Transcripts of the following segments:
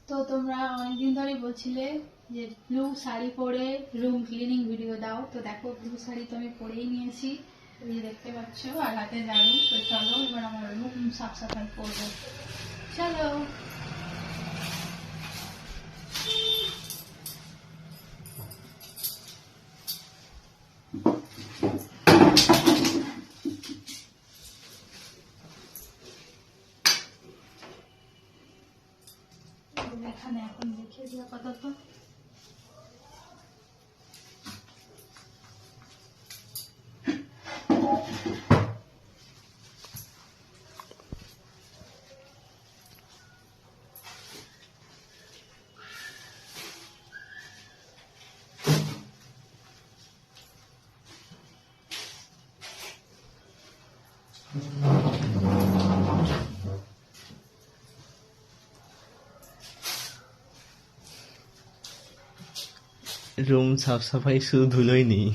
তো তোমরা অনেকদিন ধরেই বলছিলে যে ব্লু শাড়ি পরে রুম ক্লিনিং ভিডিও দাও। তো দেখো ব্লু শাড়ি তো আমি পরেই নিয়েছি, এই দেখতে পাচ্ছ, আর হাতে ঝাড়ু। তো চলো এবার আমার রুম সাফ সাফাই করবো, চলো। এখানে এখন দেখে দিও আপাতত। রুম সাফ সাফাই শুধু ধুলোই নেই,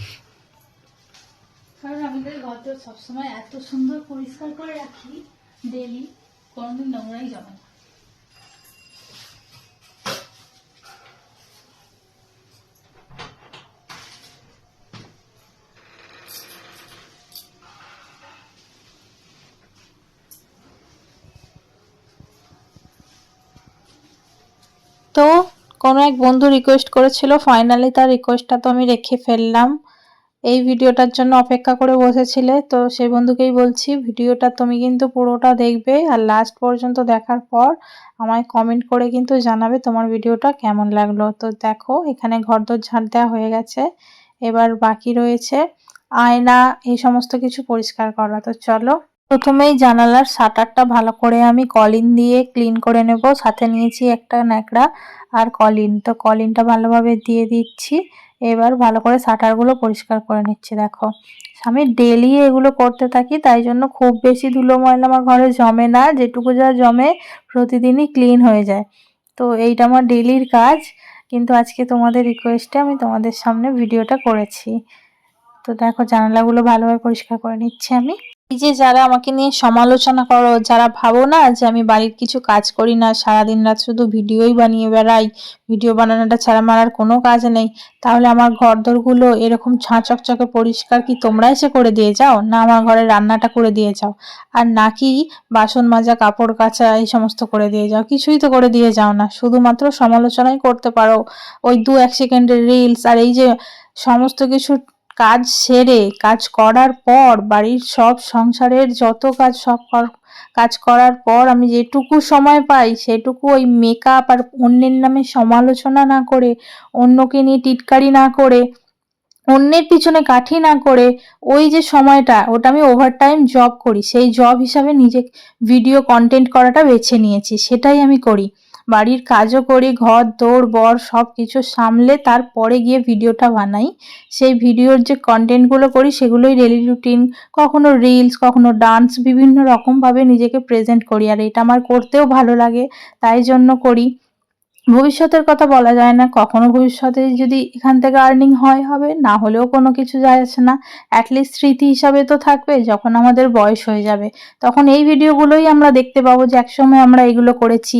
কারণ আমাদের ঘর তো সবসময় এত সুন্দর পরিষ্কার করে রাখি, ডেলি কোনোদিন নোংরাই জমে না। তো কোনো এক বন্ধু রিকোয়েস্ট করেছিল, ফাইনালি তার রিকোয়েস্টটা তো আমি রেখে ফেললাম। এই ভিডিওটার জন্য অপেক্ষা করে বসেছিলে, তো সেই বন্ধুকেই বলছি ভিডিওটা তুমি কিন্তু পুরোটা দেখবে, আর লাস্ট পর্যন্ত দেখার পর আমায় কমেন্ট করে কিন্তু জানাবে তোমার ভিডিওটা কেমন লাগলো। তো দেখো এখানে ঘরদোর ঝাড় দেওয়া হয়ে গেছে, এবার বাকি রয়েছে আয়না এই সমস্ত কিছু পরিষ্কার করা। তো চলো, প্রথমেই জানালার শাটারটা ভালো করে আমি কলিন দিয়ে ক্লিন করে নেব। সাথে নিয়েছি একটা ন্যাকড়া আর কলিন, তো কলিনটা ভালোভাবে দিয়ে দিচ্ছি। এবার ভালো করে শাটারগুলো পরিষ্কার করে নিচ্ছি। দেখো আমি ডেলি এগুলো করতে থাকি, তাই জন্য খুব বেশি ধুলো ময়লা আমার ঘরে জমে না, যেটুকু যা জমে প্রতিদিনই ক্লিন হয়ে যায়। তো এইটা আমার ডেলির কাজ, কিন্তু আজকে তোমাদের রিকোয়েস্টে আমি তোমাদের সামনে ভিডিওটা করেছি। তো দেখো জানালাগুলো ভালোভাবে পরিষ্কার করে নিচ্ছি আমি। এই যে যারা আমাকে নিয়ে সমালোচনা করো, যারা ভাবো না যে আমি বাড়ির কিছু কাজ করি না, সারাদিন রাত শুধু ভিডিওই বানিয়ে বেড়াই, ভিডিও বানানোটা ছাড়া আমার আর কোনো কাজ নেই, তাহলে আমার ঘরদোরগুলো এরকম ঝাঁ চকচকে পরিষ্কার কি তোমরা এসে করে দিয়ে যাও? না আমার ঘরে রান্নাটা করে দিয়ে যাও, আর নাকি বাসন মাজা কাপড় কাচা এই সমস্ত করে দিয়ে যাও? কিছুই তো করে দিয়ে যাও না, শুধুমাত্র সমালোচনাই করতে পারো। ওই 2-1 সেকেন্ডের রিলস, আর এই যে সমস্ত কিছু কাজ সেরে, কাজ করার পর, বাড়ির সব সংসারের যত কাজ সব কাজ করার পর আমি যেটুকু সময় পাই সেটুকু ওই মেকআপ আর অন্যের নামে সমালোচনা না করে, অন্যকে নিয়ে টিটকারি না করে, অন্যের পিছনে কাঠি না করে, ওই যে সময়টা ওটা আমি ওভারটাইম জব করি, সেই জব হিসাবে নিজে ভিডিও কন্টেন্ট করাটা বেছে নিয়েছি, সেটাই আমি করি। বাড়ির কাজও করি, ঘর দৌড় বর সব কিছু সামলে তারপরে গিয়ে ভিডিওটা বানাই। সেই ভিডিওর যে কন্টেন্টগুলো করি সেগুলোই ডেলি রুটিন, কখনো রিলস, কখনো ডান্স, বিভিন্ন রকমভাবে নিজেকে প্রেজেন্ট করি, আর এটা আমার করতেও ভালো লাগে, তাই জন্য করি। ভবিষ্যতের কথা বলা যায় না, কখনো ভবিষ্যতে যদি এখান থেকে আর্নিং হয় হবে, না হলেও কোনো কিছু যায় আসে না, অ্যাটলিস্ট স্মৃতি হিসাবে তো থাকবে। যখন আমাদের বয়স হয়ে যাবে তখন এই ভিডিওগুলোই আমরা দেখতে পাবো যে একসময় আমরা এগুলো করেছি,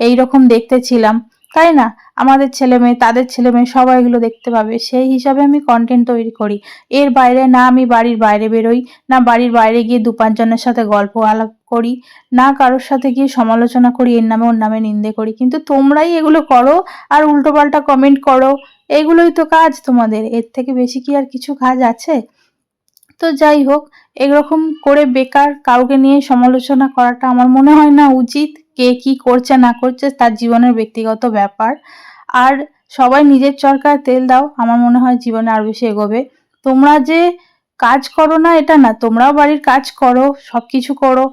এই রকম দেখতে ছিলাম, তাই না? আমাদের ছেলে মেয়ে, তাদের ছেলে মেয়ে সবাই এগুলো দেখতে পাবে, সেই হিসাবে আমি কন্টেন্ট তৈরি করি। এর বাইরে না আমি বাড়ির বাইরে বেরোই, না বাড়ির বাইরে গিয়ে 2-5 জনের সাথে গল্প আলাপ করি, না কারোর সাথে গিয়ে সমালোচনা করি, এর নামে ওর নামে নিন্দে করি। কিন্তু তোমরাই এগুলো করো আর উল্টোপাল্টা কমেন্ট করো, এগুলোই তো কাজ তোমাদের, এর থেকে বেশি কি আর কিছু কাজ আছে? তো যাই হোক, এরকম করে বেকার কাউকে নিয়ে সমালোচনা করাটা আমার মনে হয় না উচিত। কে কি করছে না করছে তার জীবনের ব্যক্তিগত ব্যাপার, আর সবাই নিজের চরকায় তেল দাও, আমার মনে হয় জীবনে আরো বেশি এগোবে। তোমরা যে কাজ করো না এটা না, তোমরাও বাড়ির কাজ করো, সবকিছু করো,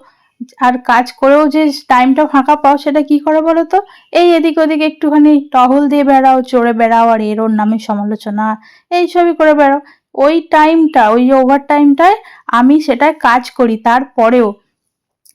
আর কাজ করেও যে টাইমটা ফাঁকা পাও সেটা কি করে বলো তো? এই এদিক ওদিক একটুখানি টহল দিয়ে বেড়াও, চড়ে বেড়াও, আর এর ওর নামে সমালোচনা এইসবই করে বেড়াও। ওই টাইমটা, ওই যে ওভার টাইমটায় আমি সেটায় কাজ করি, তারপরেও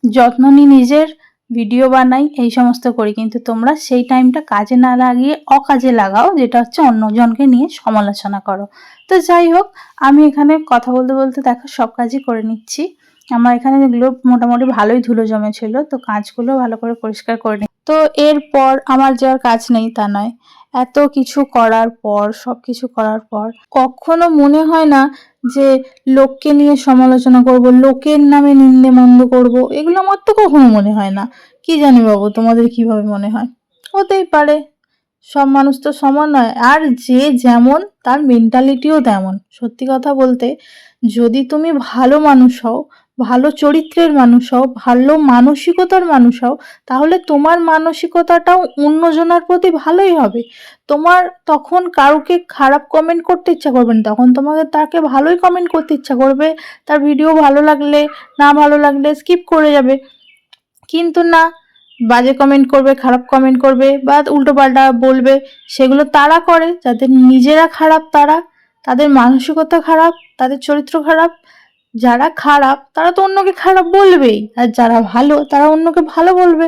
যত্ন নিই নিজের, ভিডিও বানাই, এই সমস্ত করি। কিন্তু তোমরা সেই টাইমটা কাজে না লাগিয়ে অকাজে লাগাও, যেটা হচ্ছে অন্যজনকে নিয়ে সমালোচনা করো। তো যাই হোক, আমি এখানে কথা বলতে বলতে দেখো সব কাজই করে নিচ্ছি। আমার এখানে এগুলো মোটামুটি ভালোই ধুলো জমেছিল, তো কাঁচগুলো ভালো করে পরিষ্কার করে নিই। তো এরপর আমার যে আর কাজ নেই তা নয়, এত কিছু করার পর, সব কিছু করার পর কখনো মনে হয় না যে লোককে নিয়ে সমালোচনা করব, লোকের নামে নিন্দে মন্দ করব, এগুলো আমার তো কখনো মনে হয় না। কি জানি বাবু তোমাদের কিভাবে মনে হয়? হতেই পারে, সব মানুষ তো সমান নয়, আর যে যেমন তার মেন্টালিটিও তেমন। সত্যি কথা বলতে, যদি তুমি ভালো মানুষ হও, ভালো চরিত্রের মানুষ হও, ভালো মানসিকতার মানুষ হও, তাহলে তোমার মানসিকতাটাও অন্যজনের প্রতি ভালোই হবে। তোমার তখন কাউকে খারাপ কমেন্ট করতে ইচ্ছা করবে না, তখন তোমাকে তাকে ভালোই কমেন্ট করতে ইচ্ছা করবে। তার ভিডিও ভালো লাগলে, না ভালো লাগলে স্কিপ করে যাবে। কিন্তু না, বাজে কমেন্ট করবে, খারাপ কমেন্ট করবে বা উল্টোপাল্টা বলবে, সেগুলো তারা করে যাদের নিজেরা খারাপ, তাদের মানসিকতা খারাপ, তাদের চরিত্র খারাপ। যারা খারাপ তারা তো অন্যকে খারাপ বলবেই, আর যারা ভালো তারা অন্যকে ভালো বলবে,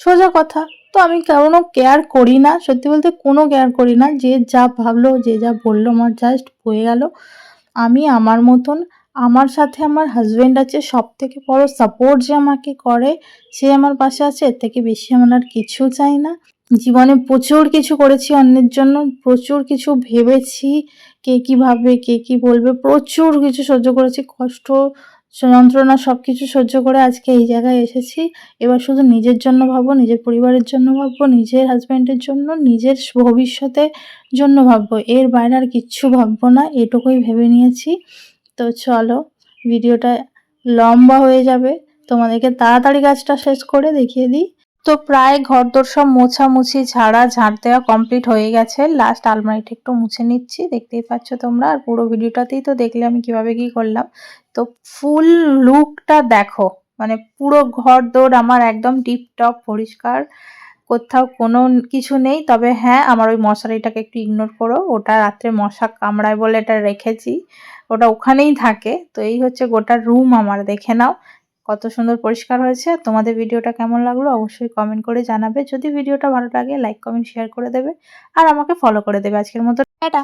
সোজা কথা। তো আমি কোনো কেয়ার করি না, সত্যি বলতে কোনো কেয়ার করি না। যে যা ভাবলো, যে যা বললো, আমার জাস্ট হয়ে গেল। আমি আমার মতন, আমার সাথে আমার হাজবেন্ড আছে, সব থেকে বড় সাপোর্ট যে আমাকে করে, সে আমার পাশে আছে, এর থেকে বেশি আমার আর কিছু চাই না। জীবনে প্রচুর কিছু করেছি অন্যের জন্য, প্রচুর কিছু ভেবেছি, কে কি ভাববে, কে কি বলবে, প্রচুর কিছু সহ্য করেছি, কষ্ট, যন্ত্রণা সব কিছু সহ্য করে আজকে এই জায়গায় এসেছি। এবার শুধু নিজের জন্য ভাববো, নিজের পরিবারের জন্য ভাববো, নিজের হাজবেন্ডের জন্য, নিজের ভবিষ্যতের জন্য ভাববো, এর বাইরে আর কিচ্ছু ভাববো না, এটুকুই ভেবে নিয়েছি। তো চলো, ভিডিওটা লম্বা হয়ে যাবে, তোমাদেরকে তাড়াতাড়ি কাজটা শেষ করে দেখিয়ে দিই। তো প্রায় ঘরদোর সব মোছামুছি, ঝাড় দেওয়া কমপ্লিট হয়ে গেছে। লাস্ট আলমারিটা একটু মুছে নিচ্ছি, দেখতেই পাচ্ছ তোমরা। আর পুরো ভিডিওটাতেই তো দেখলে আমি কিভাবে কি করলাম। তো ফুল লুকটা দেখো, মানে পুরো ঘরদোর আমার একদম টিপটপ পরিষ্কার, কোথাও কোনো কিছু নেই। তবে হ্যাঁ, আমার ওই মশারিটাকে একটু ইগনোর করো, ওটা রাত্রে মশা কামড়ায় বলে এটা রেখেছি, ওটা ওখানেই থাকে। তো এই হচ্ছে গোটা রুম আমার, দেখে নাও কত সুন্দর পরিষ্কার হয়েছে। তোমাদের ভিডিওটা কেমন লাগলো অবশ্যই কমেন্ট করে জানাবে। যদি ভিডিওটা ভালো লাগে লাইক কমেন্ট শেয়ার করে দেবে, আর আমাকে ফলো করে দেবে। আজকের মতো টাটা।